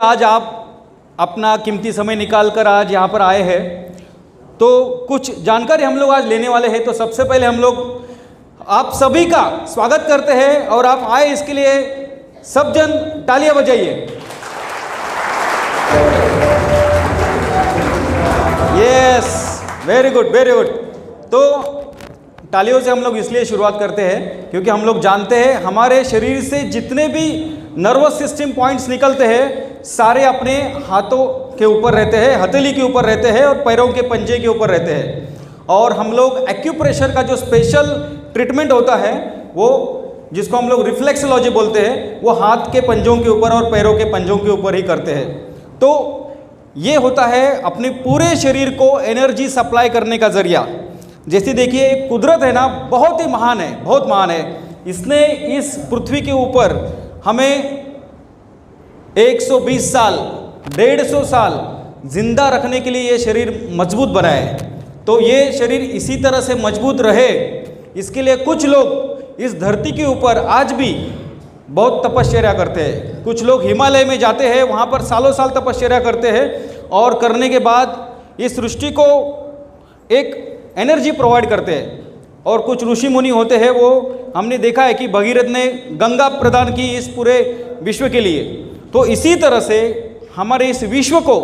आज आप अपना कीमती समय निकाल कर आज यहाँ पर आए हैं, तो कुछ जानकारी हम लोग आज लेने वाले हैं। तो सबसे पहले हम लोग आप सभी का स्वागत करते हैं और आप आए इसके लिए सब जन तालियां बजाइए। Yes, very good very good. तो तालियों से हम लोग इसलिए शुरुआत करते हैं क्योंकि हम लोग जानते हैं हमारे शरीर से जितने भी नर्वस सिस्टम पॉइंट्स निकलते हैं सारे अपने हाथों के ऊपर रहते हैं, हथेली के ऊपर रहते हैं और पैरों के पंजे के ऊपर रहते हैं। और हम लोग एक्यूप्रेशर का जो स्पेशल ट्रीटमेंट होता है वो जिसको हम लोग रिफ्लेक्सोलॉजी बोलते हैं वो हाथ के पंजों के ऊपर और पैरों के पंजों के ऊपर ही करते हैं। तो ये होता है अपने पूरे शरीर को एनर्जी सप्लाई करने का जरिया। जैसे देखिए कुदरत है ना, बहुत ही महान है, बहुत महान है। इसने इस पृथ्वी के ऊपर हमें 120 साल 150 साल जिंदा रखने के लिए ये शरीर मजबूत बनाया है। तो ये शरीर इसी तरह से मजबूत रहे इसके लिए कुछ लोग इस धरती के ऊपर आज भी बहुत तपश्चर्या करते हैं। कुछ लोग हिमालय में जाते हैं, वहाँ पर सालों साल तपश्चर्या करते हैं और करने के बाद इस सृष्टि को एक एनर्जी प्रोवाइड करते हैं। और कुछ ऋषि मुनि होते हैं, वो हमने देखा है कि भगीरथ ने गंगा प्रदान की इस पूरे विश्व के लिए। तो इसी तरह से हमारे इस विश्व को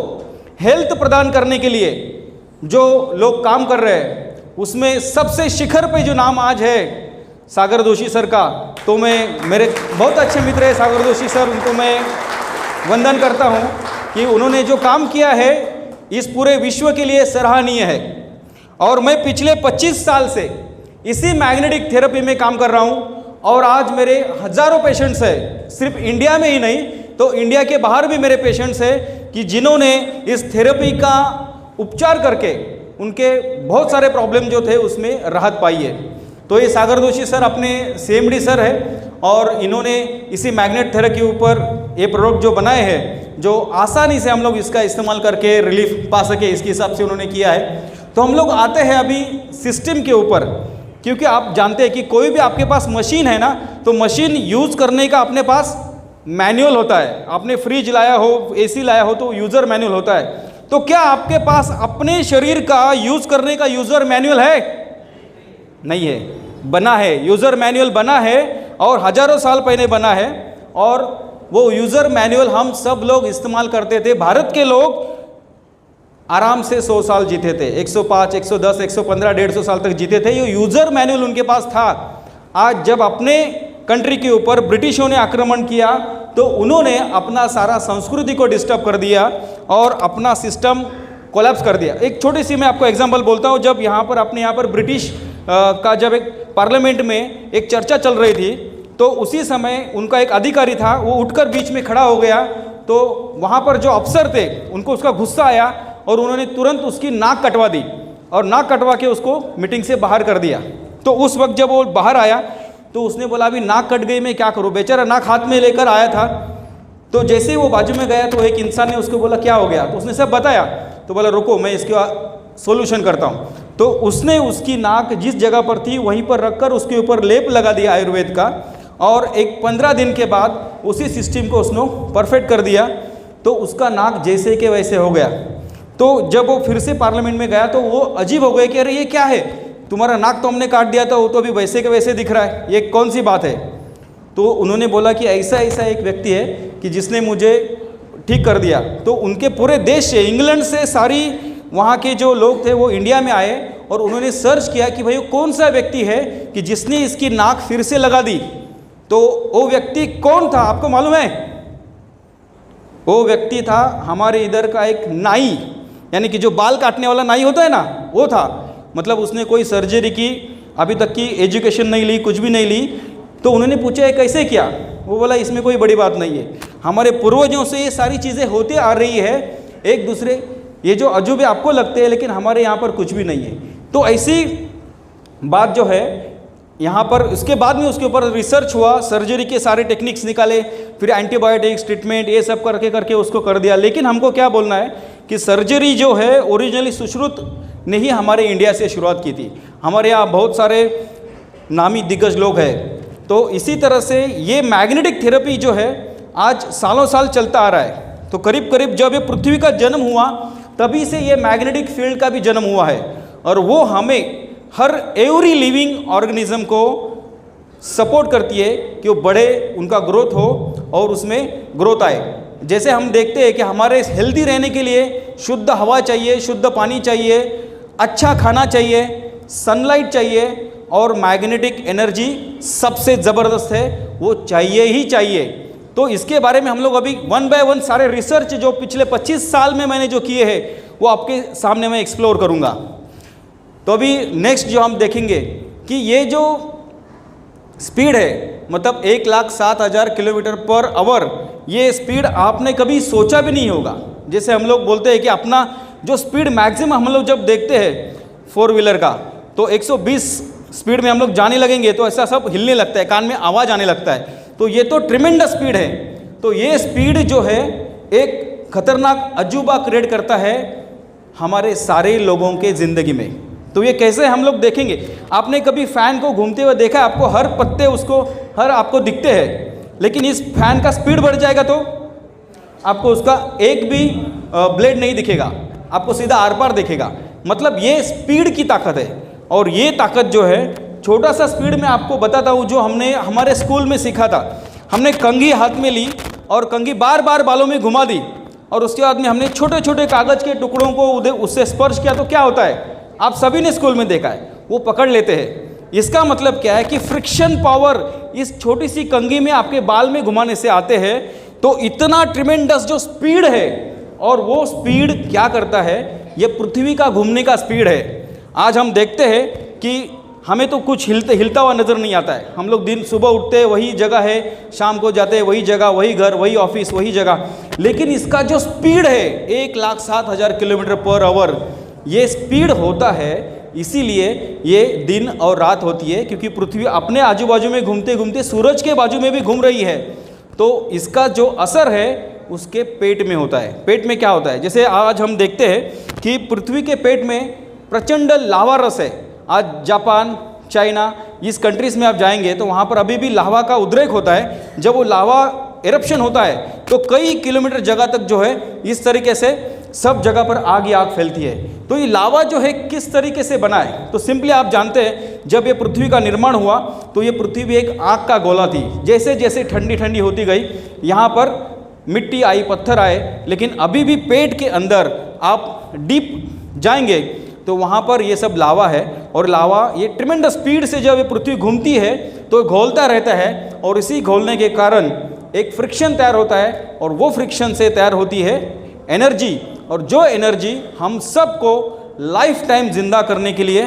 हेल्थ प्रदान करने के लिए जो लोग काम कर रहे हैं उसमें सबसे शिखर पे जो नाम आज है सागर दोषी सर का। तो मैं मेरे बहुत अच्छे मित्र है सागर दोषी सर, उनको मैं वंदन करता हूँ कि उन्होंने जो काम किया है इस पूरे विश्व के लिए सराहनीय है। और मैं पिछले 25 साल से इसी मैग्नेटिक थेरेपी में काम कर रहा हूँ और आज मेरे हज़ारों पेशेंट्स हैं, सिर्फ इंडिया में ही नहीं तो इंडिया के बाहर भी मेरे पेशेंट्स हैं कि जिन्होंने इस थेरेपी का उपचार करके उनके बहुत सारे प्रॉब्लम जो थे उसमें राहत पाई है। तो ये सागर दोषी सर अपने CMD सर है और इन्होंने इसी मैग्नेट थेरेपी के ऊपर ये प्रोडक्ट जो बनाए हैं जो आसानी से हम लोग इसका इस्तेमाल करके रिलीफ पा सके, इसके हिसाब से उन्होंने किया है। तो हम लोग आते हैं अभी सिस्टम के ऊपर, क्योंकि आप जानते हैं कि कोई भी आपके पास मशीन है ना तो मशीन यूज़ करने का अपने पास मैनुअल होता है। आपने फ्रिज लाया हो, AC लाया हो तो यूज़र मैनुअल होता है। तो क्या आपके पास अपने शरीर का यूज़ करने का यूज़र मैनुअल है? नहीं है, बना है, यूज़र मैनुअल बना है और हज़ारों साल पहले बना है। और वो यूज़र मैनुअल हम सब लोग इस्तेमाल करते थे। भारत के लोग आराम से 100 साल जीते थे, 105, 110, 115, 150 साल तक जीते थे। ये यूज़र मैनुअल उनके पास था। आज जब अपने कंट्री के ऊपर ब्रिटिशों ने आक्रमण किया तो उन्होंने अपना सारा संस्कृति को डिस्टर्ब कर दिया और अपना सिस्टम कोलैप्स कर दिया। एक छोटी सी मैं आपको एग्जांपल बोलता हूँ। जब यहाँ पर अपने यहाँ पर ब्रिटिश का जब एक पार्लियामेंट में एक चर्चा चल रही थी तो उसी समय उनका एक अधिकारी था, वो उठकर बीच में खड़ा हो गया। तो वहाँ पर जो अफसर थे उनको उसका गुस्सा आया और उन्होंने तुरंत उसकी नाक कटवा दी और नाक कटवा के उसको मीटिंग से बाहर कर दिया। तो उस वक्त जब वो बाहर आया तो उसने बोला अभी नाक कट गई, मैं क्या करूँ? बेचारा नाक हाथ में लेकर आया था। तो जैसे ही वो बाजू में गया तो एक इंसान ने उसको बोला क्या हो गया? तो उसने सब बताया। तो बोला रुको मैं इसका सोल्यूशन करता हूँ। तो उसने उसकी नाक जिस जगह पर थी वहीं पर रखकर उसके ऊपर लेप लगा दिया आयुर्वेद का और एक 15 दिन के बाद उसी सिस्टम को उसने परफेक्ट कर दिया। तो उसका नाक जैसे के वैसे हो गया। तो जब वो फिर से पार्लियामेंट में गया तो वो अजीब हो गए कि अरे ये क्या है, तुम्हारा नाक तो हमने काट दिया था, वो तो अभी वैसे के वैसे दिख रहा है, ये कौन सी बात है? तो उन्होंने बोला कि ऐसा ऐसा एक व्यक्ति है कि जिसने मुझे ठीक कर दिया। तो उनके पूरे देश से, इंग्लैंड से सारी वहाँ के जो लोग थे वो इंडिया में आए और उन्होंने सर्च किया कि भाई कौन सा व्यक्ति है कि जिसने इसकी नाक फिर से लगा दी। तो वो व्यक्ति कौन था आपको मालूम है? वो व्यक्ति था हमारे इधर का एक नाई, यानी कि जो बाल काटने वाला नाई होता है ना, वो था। मतलब उसने कोई सर्जरी की, अभी तक की एजुकेशन नहीं ली, कुछ भी नहीं ली। तो उन्होंने पूछा है कैसे किया? वो बोला इसमें कोई बड़ी बात नहीं है, हमारे पूर्वजों से ये सारी चीज़ें होती आ रही है। एक दूसरे ये जो अजूबे आपको लगते हैं लेकिन हमारे यहाँ पर कुछ भी नहीं है। तो ऐसी बात जो है यहाँ पर, उसके बाद में उसके ऊपर रिसर्च हुआ, सर्जरी के सारे टेक्निक्स निकाले, फिर एंटीबायोटिक्स ट्रीटमेंट ये सब करके करके उसको कर दिया। लेकिन हमको क्या बोलना है कि सर्जरी जो है ओरिजिनली सुश्रुत ने ही हमारे इंडिया से शुरुआत की थी। हमारे यहाँ बहुत सारे नामी दिग्गज लोग हैं। तो इसी तरह से ये मैग्नेटिक थेरेपी जो है आज सालों साल चलता आ रहा है। तो करीब करीब जब ये पृथ्वी का जन्म हुआ तभी से ये मैग्नेटिक फील्ड का भी जन्म हुआ है, और वो हमें हर एवरी लिविंग ऑर्गेनिज्म को सपोर्ट करती है कि वो बड़े, उनका ग्रोथ हो और उसमें ग्रोथ आए। जैसे हम देखते हैं कि हमारे हेल्दी रहने के लिए शुद्ध हवा चाहिए, शुद्ध पानी चाहिए, अच्छा खाना चाहिए, सनलाइट चाहिए, और मैग्नेटिक एनर्जी सबसे ज़बरदस्त है, वो चाहिए ही चाहिए। तो इसके बारे में हम लोग अभी वन बाय वन सारे रिसर्च जो पिछले 25 साल में मैंने जो किए हैं वो आपके सामने मैं एक्सप्लोर करूँगा। तो अभी नेक्स्ट जो हम देखेंगे कि ये जो स्पीड है, मतलब 1,07,000 किलोमीटर पर आवर, ये स्पीड आपने कभी सोचा भी नहीं होगा। जैसे हम लोग बोलते हैं कि अपना जो स्पीड मैक्सिमम हम लोग जब देखते हैं 4 व्हीलर का, तो 120 स्पीड में हम लोग जाने लगेंगे तो ऐसा सब हिलने लगता है, कान में आवाज़ आने लगता है। तो ये तो ट्रिमेंडस स्पीड है। तो ये स्पीड जो है एक खतरनाक अजूबा क्रिएट करता है हमारे सारे लोगों के ज़िंदगी में। तो ये कैसे हम लोग देखेंगे। आपने कभी फ़ैन को घूमते हुए देखा? आपको हर पत्ते उसको आपको दिखते हैं, लेकिन इस फैन का स्पीड बढ़ जाएगा तो आपको उसका एक भी ब्लेड नहीं दिखेगा, आपको सीधा आर पार दिखेगा। मतलब ये स्पीड की ताकत है। और ये ताकत जो है, छोटा सा स्पीड में आपको बताता हूँ जो हमने हमारे स्कूल में सीखा था। हमने कंघी हाथ में ली और कंघी बार बार बालों में घुमा दी, और उसके बाद में हमने छोटे छोटे कागज़ के टुकड़ों को उससे स्पर्श किया तो क्या होता है, आप सभी ने स्कूल में देखा है, वो पकड़ लेते हैं। इसका मतलब क्या है कि फ्रिक्शन पावर इस छोटी सी कंघी में आपके बाल में घुमाने से आते हैं। तो इतना ट्रिमेंडस जो स्पीड है, और वो स्पीड क्या करता है, ये पृथ्वी का घूमने का स्पीड है। आज हम देखते हैं कि हमें तो कुछ हिलता हुआ नज़र नहीं आता है। हम लोग दिन सुबह उठते हैं वही जगह है, शाम को जाते हैं वही जगह, वही घर, वही ऑफिस, वही जगह। लेकिन इसका जो स्पीड है 1,07,000 किलोमीटर पर आवर, ये स्पीड होता है इसीलिए ये दिन और रात होती है, क्योंकि पृथ्वी अपने आजू बाजू में घूमते घूमते सूरज के बाजू में भी घूम रही है। तो इसका जो असर है उसके पेट में होता है। पेट में क्या होता है, जैसे आज हम देखते हैं कि पृथ्वी के पेट में प्रचंड लावा रस है। आज जापान, चाइना, इस कंट्रीज़ में आप जाएंगे तो वहाँ पर अभी भी लावा का उद्रेक होता है। जब वो लावा एरप्शन होता है तो कई किलोमीटर जगह तक जो है इस तरीके से सब जगह पर आग ही आग फैलती है। तो ये लावा जो है किस तरीके से बना है, तो सिंपली आप जानते हैं जब ये पृथ्वी का निर्माण हुआ तो ये पृथ्वी एक आग का गोला थी। जैसे जैसे ठंडी ठंडी होती गई, यहाँ पर मिट्टी आई, पत्थर आए, लेकिन अभी भी पेट के अंदर आप डीप जाएंगे तो वहाँ पर ये सब लावा है। और लावा ये ट्रिमेंडस स्पीड से जब ये पृथ्वी घूमती है तो घोलता रहता है, और इसी घोलने के कारण एक फ्रिक्शन तैयार होता है, और वो फ्रिक्शन से तैयार होती है एनर्जी। और जो एनर्जी हम सबको लाइफ टाइम जिंदा करने के लिए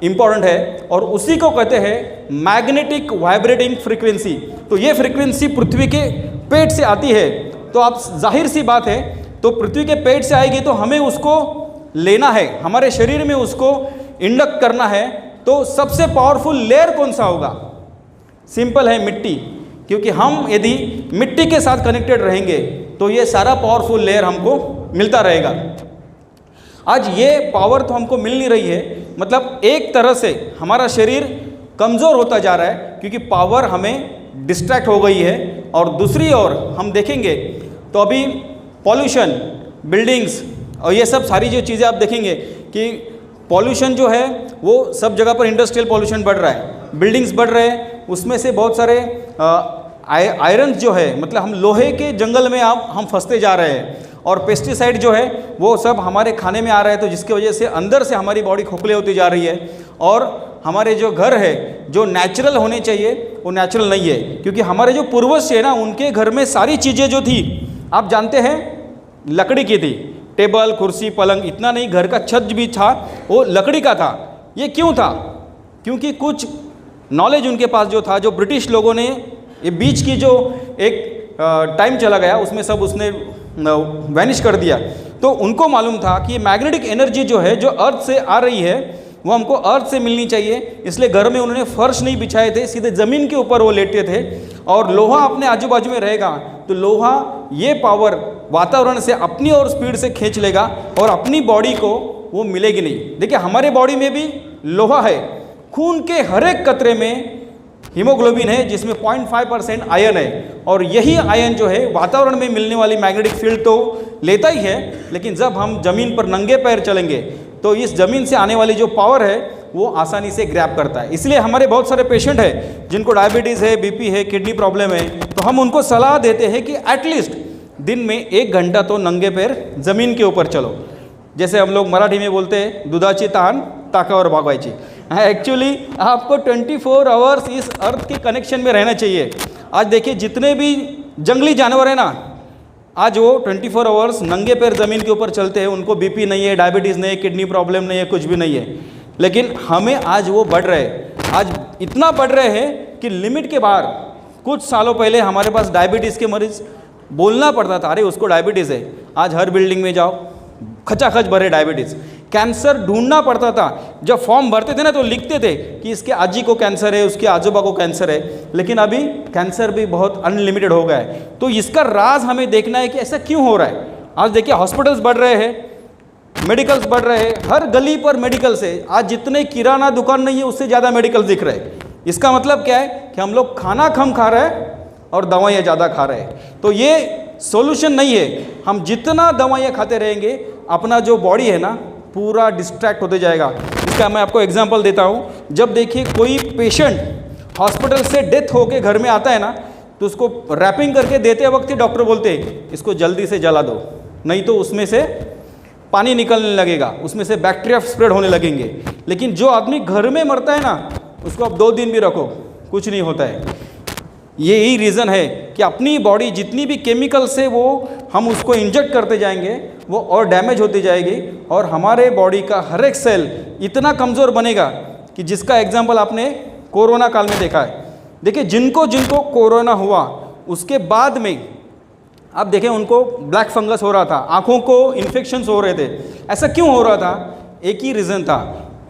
इम्पॉर्टेंट है, और उसी को कहते हैं मैग्नेटिक वाइब्रेटिंग फ्रीक्वेंसी। तो ये फ्रीक्वेंसी पृथ्वी के पेट से आती है। तो आप जाहिर सी बात है, तो पृथ्वी के पेट से आएगी तो हमें उसको लेना है, हमारे शरीर में उसको इंडक्ट करना है। तो सबसे पावरफुल लेयर कौन सा होगा? सिंपल है, मिट्टी। क्योंकि हम यदि मिट्टी के साथ कनेक्टेड रहेंगे तो ये सारा पावरफुल लेयर हमको मिलता रहेगा। आज ये पावर तो हमको मिल नहीं रही है, मतलब एक तरह से हमारा शरीर कमज़ोर होता जा रहा है क्योंकि पावर हमें डिस्ट्रैक्ट हो गई है। और दूसरी ओर हम देखेंगे तो अभी पॉल्यूशन, बिल्डिंग्स और ये सब सारी जो चीज़ें आप देखेंगे कि पॉल्यूशन जो है वो सब जगह पर इंडस्ट्रियल पॉल्यूशन बढ़ रहा है, बिल्डिंग्स बढ़ रहे हैं, उसमें से बहुत सारे आयरन जो है, मतलब हम लोहे के जंगल में हम फंसते जा रहे हैं। और पेस्टिसाइड जो है वो सब हमारे खाने में आ रहा है, तो जिसकी वजह से अंदर से हमारी बॉडी खोखले होती जा रही है। और हमारे जो घर है जो नेचुरल होने चाहिए वो नेचुरल नहीं है, क्योंकि हमारे जो पूर्वज थे ना, उनके घर में सारी चीज़ें जो थी आप जानते हैं लकड़ी की थी। टेबल, कुर्सी, पलंग, इतना नहीं, घर का छत भी था वो लकड़ी का था। ये क्यों था? क्योंकि कुछ नॉलेज उनके पास जो था, जो ब्रिटिश लोगों ने ये बीच की जो एक टाइम चला गया उसमें सब उसने वैनिश कर दिया। तो उनको मालूम था कि मैग्नेटिक एनर्जी जो है, जो अर्थ से आ रही है, वो हमको अर्थ से मिलनी चाहिए। इसलिए घर में उन्होंने फर्श नहीं बिछाए थे, सीधे ज़मीन के ऊपर वो लेटे थे। और लोहा अपने आजू बाजू में रहेगा तो लोहा ये पावर वातावरण से अपनी और स्पीड से खींच लेगा और अपनी बॉडी को वो मिलेगी नहीं। देखिए हमारे बॉडी में भी लोहा है, खून के हर एक कतरे में हीमोग्लोबिन है जिसमें 0.5% आयन है, और यही आयन जो है वातावरण में मिलने वाली मैग्नेटिक फील्ड तो लेता ही है, लेकिन जब हम ज़मीन पर नंगे पैर चलेंगे तो इस ज़मीन से आने वाली जो पावर है वो आसानी से ग्रैब करता है। इसलिए हमारे बहुत सारे पेशेंट हैं जिनको डायबिटीज़ है, बीपी है, किडनी प्रॉब्लम है, तो हम उनको सलाह देते हैं कि एटलीस्ट दिन में 1 घंटा तो नंगे पैर ज़मीन के ऊपर चलो। जैसे हम लोग मराठी में बोलते हैं दुधाची तहान ताकावर भागवायची। एक्चुअली आपको 24 आवर्स इस अर्थ के कनेक्शन में रहना चाहिए। आज देखिए जितने भी जंगली जानवर हैं ना, आज वो 24 आवर्स नंगे पैर ज़मीन के ऊपर चलते हैं, उनको बीपी नहीं है, डायबिटीज़ नहीं है, किडनी प्रॉब्लम नहीं है, कुछ भी नहीं है। लेकिन हमें आज वो बढ़ रहे हैं, आज इतना बढ़ रहे हैं कि लिमिट के बाहर। कुछ सालों पहले हमारे पास डायबिटीज़ के मरीज़ बोलना पड़ता था अरे उसको डायबिटीज़ है, आज हर बिल्डिंग में जाओ खचाखच भरे डायबिटीज़। कैंसर ढूंढना पड़ता था, जब फॉर्म भरते थे ना तो लिखते थे कि इसके आजी को कैंसर है, उसके आजोबा को कैंसर है, लेकिन अभी कैंसर भी बहुत अनलिमिटेड हो गया है। तो इसका राज हमें देखना है कि ऐसा क्यों हो रहा है। आज देखिए हॉस्पिटल्स बढ़ रहे हैं, मेडिकल्स बढ़ रहे हैं, हर गली पर मेडिकल्स है। आज जितने किराना दुकान नहीं है उससे ज़्यादा मेडिकल दिख रहे हैं। इसका मतलब क्या है कि हम लोग खाना कम खा रहे हैं और दवाइयाँ ज़्यादा खा रहे हैं। तो ये सॉल्यूशन नहीं है। हम जितना दवाइयाँ खाते रहेंगे अपना जो बॉडी है ना पूरा डिस्ट्रैक्ट होते जाएगा। इसका मैं आपको एग्जांपल देता हूँ। जब देखिए कोई पेशेंट हॉस्पिटल से डेथ होके घर में आता है ना तो उसको रैपिंग करके देते वक्त ही डॉक्टर बोलते हैं इसको जल्दी से जला दो, नहीं तो उसमें से पानी निकलने लगेगा, उसमें से बैक्टीरिया स्प्रेड होने लगेंगे। लेकिन जो आदमी घर में मरता है ना उसको आप 2 दिन भी रखो कुछ नहीं होता है। यही रीज़न है कि अपनी बॉडी जितनी भी केमिकल से वो हम उसको इंजेक्ट करते जाएंगे वो और डैमेज होती जाएगी, और हमारे बॉडी का हर एक सेल इतना कमज़ोर बनेगा कि जिसका एग्जाम्पल आपने कोरोना काल में देखा है। देखिए जिनको जिनको कोरोना हुआ उसके बाद में आप देखें उनको ब्लैक फंगस हो रहा था, आँखों को इन्फेक्शंस हो रहे थे। ऐसा क्यों हो रहा था? एक ही रीज़न था,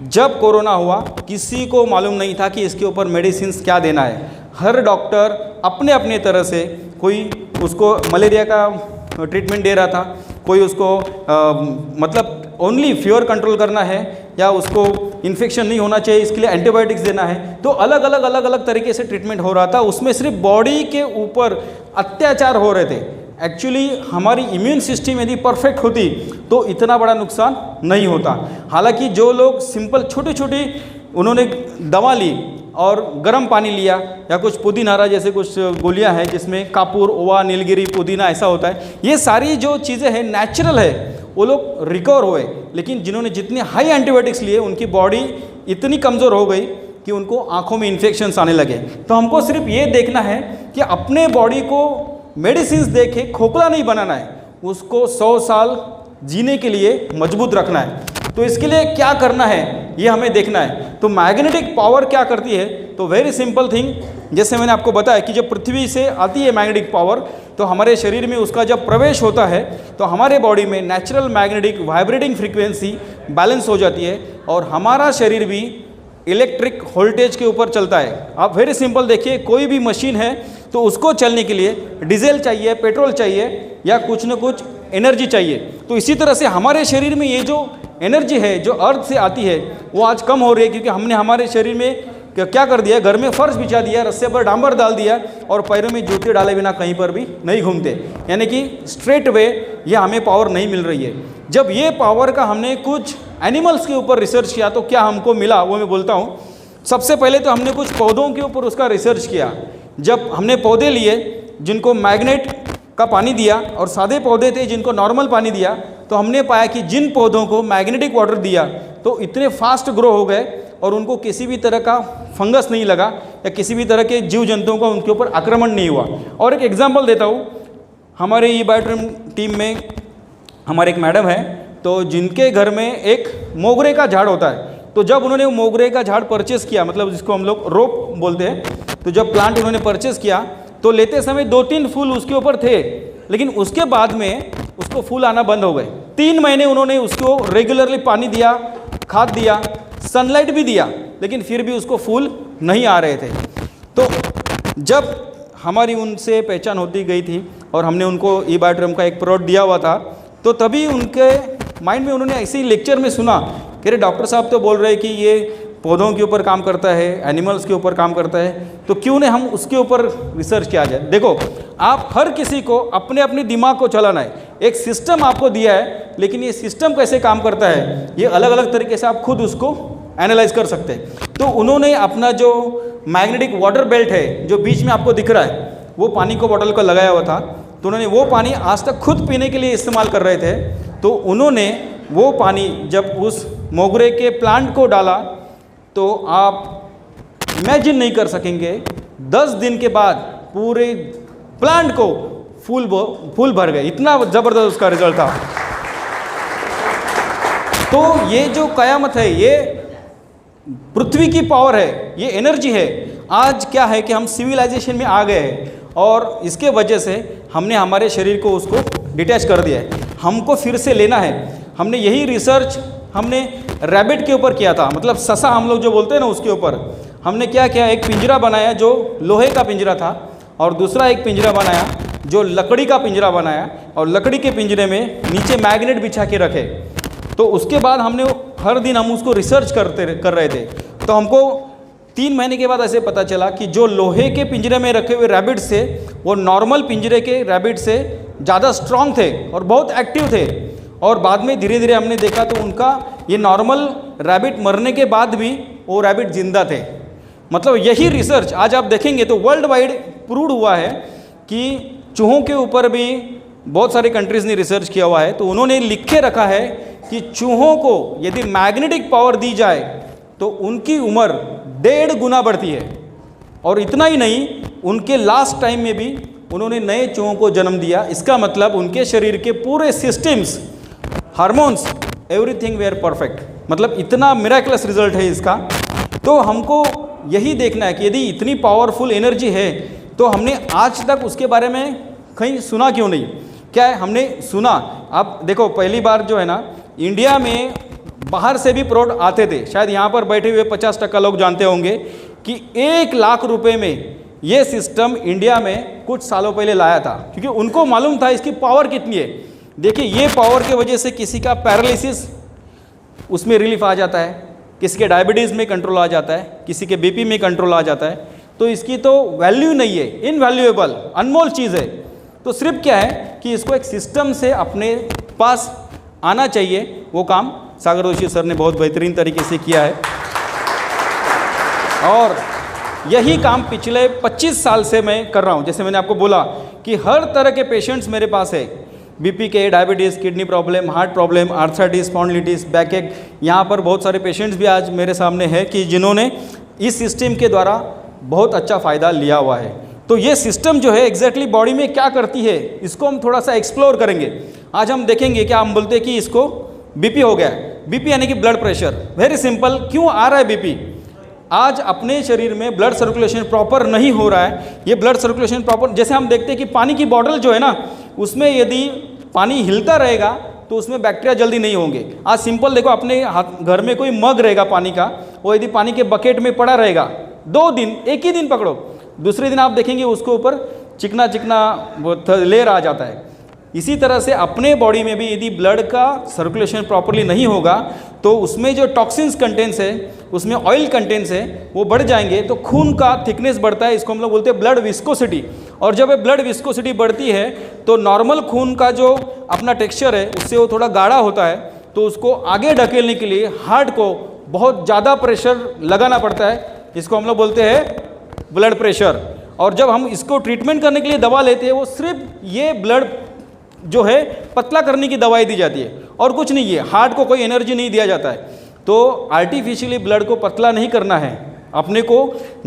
जब कोरोना हुआ किसी को मालूम नहीं था कि इसके ऊपर मेडिसिन क्या देना है। हर डॉक्टर अपने अपने तरह से, कोई उसको मलेरिया का ट्रीटमेंट दे रहा था, कोई उसको मतलब ओनली फीवर कंट्रोल करना है या उसको इन्फेक्शन नहीं होना चाहिए इसके लिए एंटीबायोटिक्स देना है। तो अलग अलग तरीके से ट्रीटमेंट हो रहा था। उसमें सिर्फ बॉडी के ऊपर अत्याचार हो रहे थे। एक्चुअली हमारी इम्यून सिस्टम यदि परफेक्ट होती तो इतना बड़ा नुकसान नहीं होता। हालांकि जो लोग सिंपल छोटी छोटी उन्होंने दवा ली और गर्म पानी लिया या कुछ पुदीनारा जैसे कुछ गोलियां हैं जिसमें कापूर, ओवा, नीलगिरी, पुदीना ऐसा होता है, ये सारी जो चीज़ें हैं नेचुरल है, वो लोग रिकवर हुए। लेकिन जिन्होंने जितने हाई एंटीबायोटिक्स लिए उनकी बॉडी इतनी कमज़ोर हो गई कि उनको आँखों में इन्फेक्शंस आने लगे। तो हमको सिर्फ ये देखना है कि अपने बॉडी को मेडिसिन दे के खोखला नहीं बनाना है, उसको 100 साल जीने के लिए मजबूत रखना है। तो इसके लिए क्या करना है ये हमें देखना है। तो मैग्नेटिक पावर क्या करती है? तो वेरी सिंपल थिंग, जैसे मैंने आपको बताया कि जब पृथ्वी से आती है मैग्नेटिक पावर तो हमारे शरीर में उसका जब प्रवेश होता है तो हमारे बॉडी में natural magnetic vibrating frequency balance हो जाती है और हमारा शरीर भी इलेक्ट्रिक वोल्टेज के ऊपर चलता है। आप वेरी सिंपल देखिए, कोई भी मशीन है तो उसको चलने के लिए डीजल चाहिए, पेट्रोल चाहिए या कुछ न कुछ एनर्जी चाहिए। तो इसी तरह से हमारे शरीर में ये जो एनर्जी है जो अर्थ से आती है वो आज कम हो रही है, क्योंकि हमने हमारे शरीर में क्या कर दिया, घर में फर्श बिछा दिया, रस्से पर डांबर डाल दिया और पैरों में जूते डाले बिना कहीं पर भी नहीं घूमते। यानी कि स्ट्रेट वे ये हमें पावर नहीं मिल रही है। जब ये पावर का हमने कुछ एनिमल्स के ऊपर रिसर्च किया तो क्या हमको मिला वो मैं बोलता हूँ। सबसे पहले तो हमने कुछ पौधों के ऊपर उसका रिसर्च किया। जब हमने पौधे लिए जिनको मैग्नेट का पानी दिया और सादे पौधे थे जिनको नॉर्मल पानी दिया, तो हमने पाया कि जिन पौधों को मैग्नेटिक वाटर दिया तो इतने फास्ट ग्रो हो गए और उनको किसी भी तरह का फंगस नहीं लगा या किसी भी तरह के जीव जंतुओं का उनके ऊपर आक्रमण नहीं हुआ। और एक एग्जांपल देता हूँ, हमारे ई बायोट्रिम टीम में हमारे एक मैडम है तो जिनके घर में एक मोगरे का झाड़ होता है। तो जब उन्होंने मोगरे का झाड़ परचेस किया, मतलब जिसको हम लोग रोप बोलते हैं, तो जब प्लांट उन्होंने परचेस किया तो लेते समय 2-3 फूल उसके ऊपर थे, लेकिन उसके बाद में उसको फूल आना बंद हो गए। 3 महीने उन्होंने उसको रेगुलरली पानी दिया, खाद दिया, सनलाइट भी दिया, लेकिन फिर भी उसको फूल नहीं आ रहे थे। तो जब हमारी उनसे पहचान होती गई थी और हमने उनको ई बायोट्रिम का एक प्रोडक्ट दिया हुआ था, तो तभी उनके माइंड में उन्होंने ऐसे ही लेक्चर में सुना कि अरे डॉक्टर साहब तो बोल रहे कि ये पौधों के ऊपर काम करता है, एनिमल्स के ऊपर काम करता है, तो क्यों नहीं हम उसके ऊपर रिसर्च किया जाए। देखो, आप हर किसी को अपने अपने दिमाग को चलाना है। एक सिस्टम आपको दिया है, लेकिन ये सिस्टम कैसे काम करता है ये अलग अलग तरीके से आप खुद उसको एनालाइज कर सकते हैं। तो उन्होंने अपना जो मैग्नेटिक वाटर बेल्ट है जो बीच में आपको दिख रहा है, वो पानी को बॉटल को लगाया हुआ था, तो उन्होंने वो पानी आज तक खुद पीने के लिए इस्तेमाल कर रहे थे। तो उन्होंने वो पानी जब उस मोगरे के प्लांट को डाला तो आप इमेजिन नहीं कर सकेंगे, 10 दिन के बाद पूरे प्लांट को फूल भर गए। इतना ज़बरदस्त उसका रिजल्ट था। तो ये जो कयामत है, ये पृथ्वी की पावर है, ये एनर्जी है। आज क्या है कि हम सिविलाइजेशन में आ गए हैं और इसके वजह से हमने हमारे शरीर को उसको डिटैच कर दिया है। हमको फिर से लेना है। हमने यही रिसर्च हमने रैबिट के ऊपर किया था, मतलब ससा हम लोग जो बोलते हैं ना, उसके ऊपर हमने क्या किया, एक पिंजरा बनाया जो लोहे का पिंजरा था, और दूसरा एक पिंजरा बनाया जो लकड़ी का पिंजरा बनाया, और लकड़ी के पिंजरे में नीचे मैग्नेट बिछा के रखे। तो उसके बाद हमने हर दिन हम उसको रिसर्च कर रहे थे। तो हमको 3 महीने के बाद ऐसे पता चला कि जो लोहे के पिंजरे में रखे हुए रैबिट से वो नॉर्मल पिंजरे के रैबिट से ज़्यादा स्ट्रांग थे और बहुत एक्टिव थे। और बाद में धीरे धीरे हमने देखा तो उनका ये नॉर्मल रैबिट मरने के बाद भी वो रैबिट जिंदा थे। मतलब यही रिसर्च आज आप देखेंगे तो वर्ल्ड वाइड प्रूव हुआ है कि चूहों के ऊपर भी बहुत सारी कंट्रीज़ ने रिसर्च किया हुआ है। तो उन्होंने लिख के रखा है कि चूहों को यदि मैग्नेटिक पावर दी जाए तो उनकी उम्र 1.5 गुना बढ़ती है। और इतना ही नहीं, उनके लास्ट टाइम में भी उन्होंने नए चूहों को जन्म दिया। इसका मतलब उनके शरीर के पूरे systems, hormones, everything were perfect. मतलब इतना मिराकुलस रिजल्ट है इसका। तो हमको यही देखना है कि यदि इतनी पावरफुल एनर्जी है तो हमने आज तक उसके बारे में कहीं सुना क्यों नहीं। क्या है, हमने सुना। आप देखो, पहली बार जो है ना, इंडिया में बाहर से भी प्रोडक्ट आते थे। शायद यहाँ पर बैठे हुए 50% लोग जानते होंगे कि 1 लाख रुपए में ये सिस्टम इंडिया में कुछ सालों पहले लाया था, क्योंकि उनको मालूम था इसकी पावर कितनी है। देखिए, ये पावर के वजह से किसी का पैरालिसिस उसमें रिलीफ आ जाता है, किसी के डायबिटीज़ में कंट्रोल आ जाता है, किसी के बीपी में कंट्रोल आ जाता है। तो इसकी तो वैल्यू नहीं है, इनवैल्यूएबल, अनमोल चीज़ है। तो सिर्फ क्या है कि इसको एक सिस्टम से अपने पास आना चाहिए। वो काम सागर जोशी सर ने बहुत बेहतरीन तरीके से किया है, और यही काम पिछले 25 साल से मैं कर रहा हूँ। जैसे मैंने आपको बोला कि हर तरह के पेशेंट्स मेरे पास है, बीपी के, diabetes, kidney problem, heart problem, arthritis, spondylitis, back ache. यहाँ पर बहुत सारे पेशेंट्स भी आज मेरे सामने हैं कि जिन्होंने इस सिस्टम के द्वारा बहुत अच्छा फ़ायदा लिया हुआ है। तो ये सिस्टम जो है एग्जैक्टली बॉडी में क्या करती है, इसको हम थोड़ा सा एक्सप्लोर करेंगे। आज हम देखेंगे कि हम बोलते हैं कि इसको बीपी हो गया है। बीपी यानी कि ब्लड प्रेशर। वेरी सिंपल, क्यों आ रहा है बीपी? आज अपने शरीर में ब्लड सर्कुलेशन प्रॉपर नहीं हो रहा है। ये ब्लड सर्कुलेशन प्रॉपर, जैसे हम देखते हैं कि पानी की बॉटल जो है ना, उसमें यदि पानी हिलता रहेगा तो उसमें बैक्टीरिया जल्दी नहीं होंगे। आज सिंपल देखो, अपने घर में कोई मग रहेगा पानी का, वो यदि पानी के बकेट में पड़ा रहेगा 2 दिन, एक ही दिन पकड़ो, दूसरे दिन आप देखेंगे उसके ऊपर चिकना चिकना लेयर आ जाता है। इसी तरह से अपने बॉडी में भी यदि ब्लड का सर्कुलेशन प्रॉपरली नहीं होगा तो उसमें जो टॉक्सिन्स कंटेंट्स है, उसमें ऑयल कंटेंट्स है, वो बढ़ जाएंगे। तो खून का थिकनेस बढ़ता है, इसको हम लोग बोलते हैं ब्लड विस्कोसिटी। और जब ब्लड विस्कोसिटी बढ़ती है तो नॉर्मल खून का जो अपना टेक्सचर है उससे वो थोड़ा गाढ़ा होता है। तो उसको आगे ढकेलने के लिए हार्ट को बहुत ज़्यादा प्रेशर लगाना पड़ता है, इसको हम लोग बोलते हैं ब्लड प्रेशर। और जब हम इसको ट्रीटमेंट करने के लिए दवा लेते हैं, वो सिर्फ ये ब्लड जो है पतला करने की दवाई दी जाती है और कुछ नहीं है। हार्ट को कोई एनर्जी नहीं दिया जाता है। तो आर्टिफिशियली ब्लड को पतला नहीं करना है, अपने को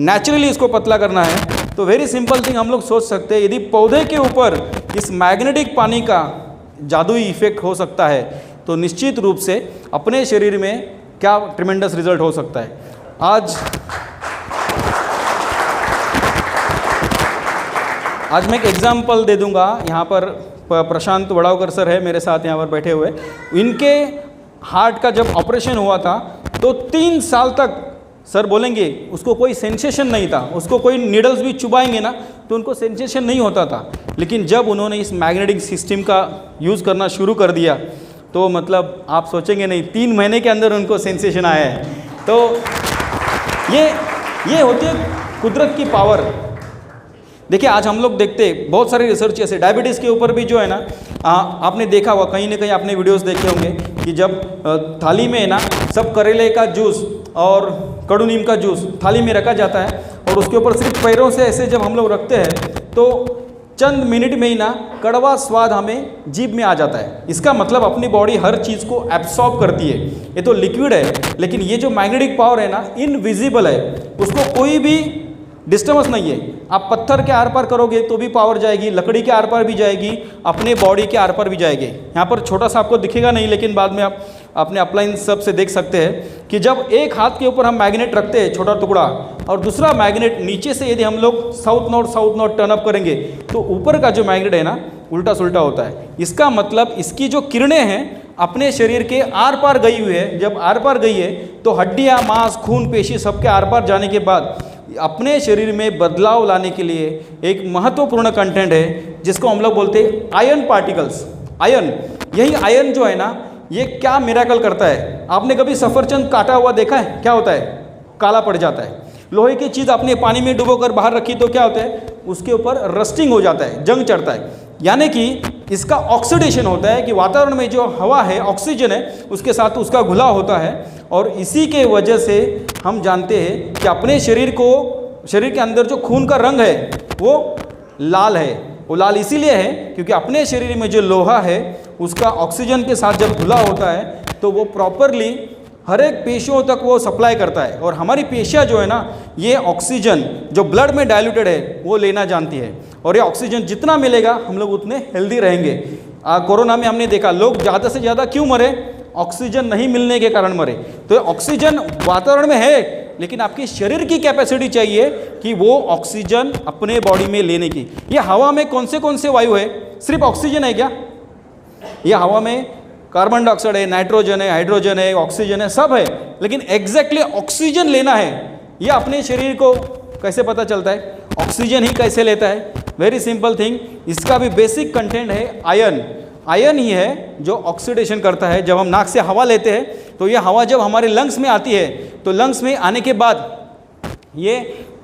नेचुरली इसको पतला करना है। तो वेरी सिंपल थिंग हम लोग सोच सकते हैं, यदि पौधे के ऊपर इस मैग्नेटिक पानी का जादुई इफेक्ट हो सकता है तो निश्चित रूप से अपने शरीर में क्या ट्रिमेंडस रिजल्ट हो सकता है। आज मैं एक एग्जाम्पल दे दूंगा। यहाँ पर प्रशांत वड़ावकर सर है मेरे साथ यहाँ पर बैठे हुए। इनके हार्ट का जब ऑपरेशन हुआ था तो 3 साल तक सर बोलेंगे उसको कोई सेंसेशन नहीं था। उसको कोई नीडल्स भी चुभाएंगे ना तो उनको सेंसेशन नहीं होता था। लेकिन जब उन्होंने इस मैग्नेटिक सिस्टम का यूज़ करना शुरू कर दिया तो मतलब आप सोचेंगे नहीं, 3 महीने के अंदर उनको सेंसेशन आया है। तो ये होती है कुदरत की पावर। देखिए आज हम लोग देखते हैं बहुत सारे रिसर्च ऐसे डायबिटीज़ के ऊपर भी जो है ना, आपने देखा हुआ कहीं ना कहीं आपने वीडियोस देखे होंगे कि जब थाली में है ना सब करेले का जूस और कड़ू नीम का जूस थाली में रखा जाता है और उसके ऊपर सिर्फ पैरों से ऐसे जब हम लोग रखते हैं तो चंद मिनट में ही ना कड़वा स्वाद हमें जीभ में आ जाता है। इसका मतलब अपनी बॉडी हर चीज़ को एब्सॉर्ब करती है। ये तो लिक्विड है, लेकिन ये जो मैग्नेटिक पावर है ना इनविजिबल है, उसको कोई भी डिस्टर्बेंस नहीं है। आप पत्थर के आर पार करोगे तो भी पावर जाएगी, लकड़ी के आर पार भी जाएगी, अपने बॉडी के आर पार भी जाएगी। यहाँ पर छोटा सा आपको दिखेगा नहीं, लेकिन बाद में आप अपने अपलाइन सब से देख सकते हैं कि जब एक हाथ के ऊपर हम मैग्नेट रखते हैं छोटा टुकड़ा और दूसरा मैग्नेट नीचे से यदि हम लोग साउथ नॉर्थ टर्न अप करेंगे तो ऊपर का जो मैग्नेट है ना उल्टा सुल्टा होता है। इसका मतलब इसकी जो किरणें हैं अपने शरीर के आर पार गई हुई है। जब आर पार गई है तो हड्डियाँ, मांस, खून, पेशी सबके आर पार जाने के बाद अपने शरीर में बदलाव लाने के लिए एक महत्वपूर्ण कंटेंट है जिसको हम लोग बोलते हैं आयरन पार्टिकल्स। आयरन, यही आयरन जो है ना ये क्या मिरेकल करता है। आपने कभी सफरचंद काटा हुआ देखा है? क्या होता है? काला पड़ जाता है। लोहे की चीज़ आपने पानी में डुबोकर बाहर रखी तो क्या होता है? उसके ऊपर रस्टिंग हो जाता है, जंग चढ़ता है। यानी कि इसका ऑक्सीडेशन होता है कि वातावरण में जो हवा है, ऑक्सीजन है, उसके साथ उसका घुला होता है और इसी के वजह से हम जानते हैं कि अपने शरीर के अंदर जो खून का रंग है वो लाल है। वो लाल इसीलिए है क्योंकि अपने शरीर में जो लोहा है उसका ऑक्सीजन के साथ जब घुला होता है तो वो प्रॉपरली हर एक पेशियों तक वो सप्लाई करता है। और हमारी पेशियाँ जो है ना ये ऑक्सीजन जो ब्लड में डाइल्यूटेड है वो लेना जानती है और ये ऑक्सीजन जितना मिलेगा हम लोग उतने हेल्दी रहेंगे। कोरोना में हमने देखा लोग ज़्यादा से ज़्यादा क्यों मरे? ऑक्सीजन नहीं मिलने के कारण मरे। तो ऑक्सीजन वातावरण में है, लेकिन आपकी शरीर की कैपेसिटी चाहिए कि वो ऑक्सीजन अपने बॉडी में लेने की। ये हवा में कौन से वायु है? सिर्फ ऑक्सीजन है क्या? ये हवा में कार्बन डाइऑक्साइड है, नाइट्रोजन है, हाइड्रोजन है, ऑक्सीजन है, सब है, लेकिन एग्जैक्टली ऑक्सीजन लेना है ये अपने शरीर को कैसे पता चलता है? ऑक्सीजन ही कैसे लेता है? वेरी सिंपल थिंग, इसका भी बेसिक कंटेंट है आयरन। आयरन ही है जो ऑक्सीडेशन करता है। जब हम नाक से हवा लेते हैं तो ये हवा जब हमारे लंग्स में आती है तो लंग्स में आने के बाद ये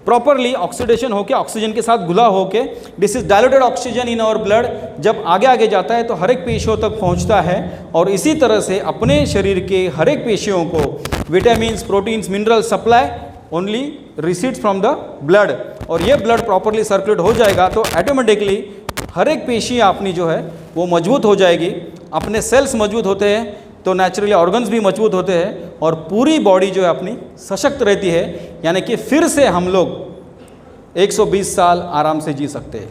प्रॉपरली ऑक्सीडेशन होके ऑक्सीजन के साथ घुला होके this is diluted oxygen in our blood जब आगे जाता है तो हर एक पेशियों तक पहुंचता है और इसी तरह से अपने शरीर के हर एक पेशियों को vitamins, proteins, mineral supply only recedes from the blood. और ये ब्लड प्रॉपरली सर्कुलेट हो जाएगा तो ऑटोमेटिकली हर एक पेशी अपनी जो है वो मजबूत हो जाएगी। अपने सेल्स मजबूत होते हैं तो नेचुरली ऑर्गन्स भी मजबूत होते हैं और पूरी बॉडी जो है अपनी सशक्त रहती है। यानी कि फिर से हम लोग 120 साल आराम से जी सकते हैं।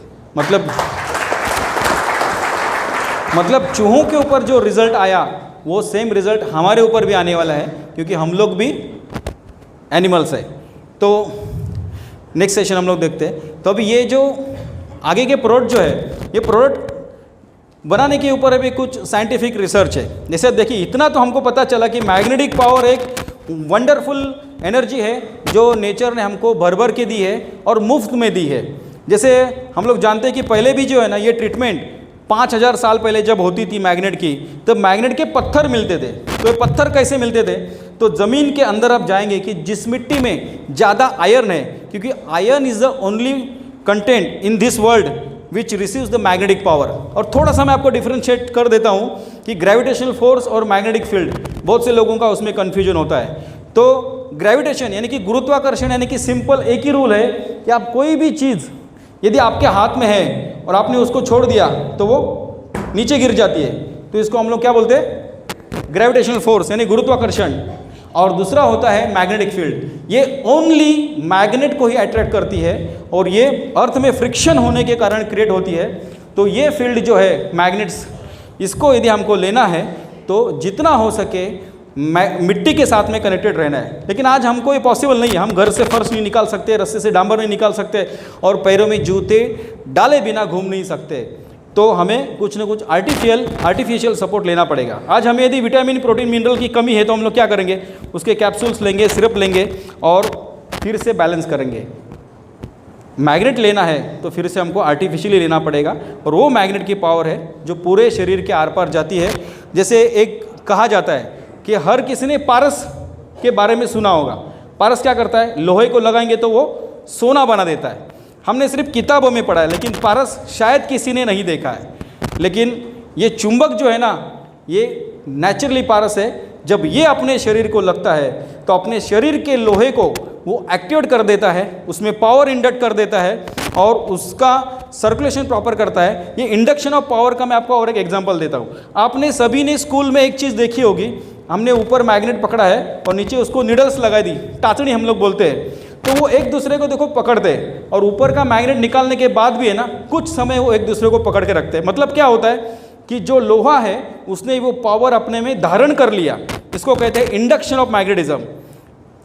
मतलब चूहों के ऊपर जो रिजल्ट आया वो सेम रिजल्ट हमारे ऊपर भी आने वाला है क्योंकि हम लोग भी एनिमल्स है। तो नेक्स्ट सेशन हम लोग देखते हैं। तो अभी ये जो आगे के प्रोडक्ट जो है ये प्रोडक्ट बनाने के ऊपर अभी कुछ साइंटिफिक रिसर्च है। जैसे देखिए इतना तो हमको पता चला कि मैग्नेटिक पावर एक वंडरफुल एनर्जी है जो नेचर ने हमको भर भर के दी है और मुफ्त में दी है। जैसे हम लोग जानते हैं कि पहले भी जो है ना ये ट्रीटमेंट 5000 साल पहले जब होती थी मैग्नेट की तब मैग्नेट के पत्थर मिलते थे। तो ये पत्थर कैसे मिलते थे? तो ज़मीन के अंदर आप जाएंगे कि जिस मिट्टी में ज़्यादा आयरन है, क्योंकि iron is the only content in this world which receives the magnetic power. और थोड़ा सा मैं आपको डिफ्रेंशिएट कर देता हूँ कि ग्रेविटेशनल फोर्स और मैग्नेटिक फील्ड, बहुत से लोगों का उसमें कन्फ्यूजन होता है। तो ग्रेविटेशन यानी कि गुरुत्वाकर्षण यानी कि सिंपल एक ही रूल है कि आप कोई भी चीज़ यदि आपके हाथ में है और आपने उसको छोड़ दिया तो वो नीचे गिर जाती है। तो इसको हम लोग क्या बोलते हैं? ग्रेविटेशनल फोर्स यानी गुरुत्वाकर्षण। और दूसरा होता है मैग्नेटिक फील्ड। ये ओनली मैग्नेट को ही अट्रैक्ट करती है और ये अर्थ में फ्रिक्शन होने के कारण क्रिएट होती है। तो ये फील्ड जो है मैग्नेट्स, इसको यदि हमको लेना है तो जितना हो सके मिट्टी के साथ में कनेक्टेड रहना है। लेकिन आज हमको ये पॉसिबल नहीं है। हम घर से फर्श नहीं निकाल सकते, रस्से से डांबर नहीं निकाल सकते और पैरों में जूते डाले बिना घूम नहीं सकते। तो हमें कुछ ना कुछ आर्टिफिशियल सपोर्ट लेना पड़ेगा। आज हमें यदि विटामिन, प्रोटीन, मिनरल की कमी है तो हम लोग क्या करेंगे? उसके कैप्सूल्स लेंगे, सिरप लेंगे और फिर से बैलेंस करेंगे। मैग्नेट लेना है तो फिर से हमको आर्टिफिशियली लेना पड़ेगा और वो मैग्नेट की पावर है जो पूरे शरीर के आर पार जाती है। जैसे एक कहा जाता है कि हर किसी ने पारस के बारे में सुना होगा। पारस क्या करता है, लोहे को लगाएंगे तो वो सोना बना देता है। हमने सिर्फ किताबों में पढ़ा है, लेकिन पारस शायद किसी ने नहीं देखा है। लेकिन ये चुंबक जो है ना, ये नेचुरली पारस है। जब ये अपने शरीर को लगता है तो अपने शरीर के लोहे को वो एक्टिवेट कर देता है, उसमें पावर इंडक्ट कर देता है और उसका सर्कुलेशन प्रॉपर करता है। ये इंडक्शन ऑफ पावर का मैं आपको और एक एग्जांपल देता हूँ। आपने सभी ने स्कूल में एक चीज़ देखी होगी, हमने ऊपर मैग्नेट पकड़ा है और नीचे उसको निडल्स लगा दी, टाचड़ी हम लोग बोलते हैं, तो वो एक दूसरे को देखो पकड़ते हैं और ऊपर का मैग्नेट निकालने के बाद भी है ना, कुछ समय वो एक दूसरे को पकड़ के रखते हैं। मतलब क्या होता है कि जो लोहा है उसने वो पावर अपने में धारण कर लिया, इसको कहते हैं induction of magnetism.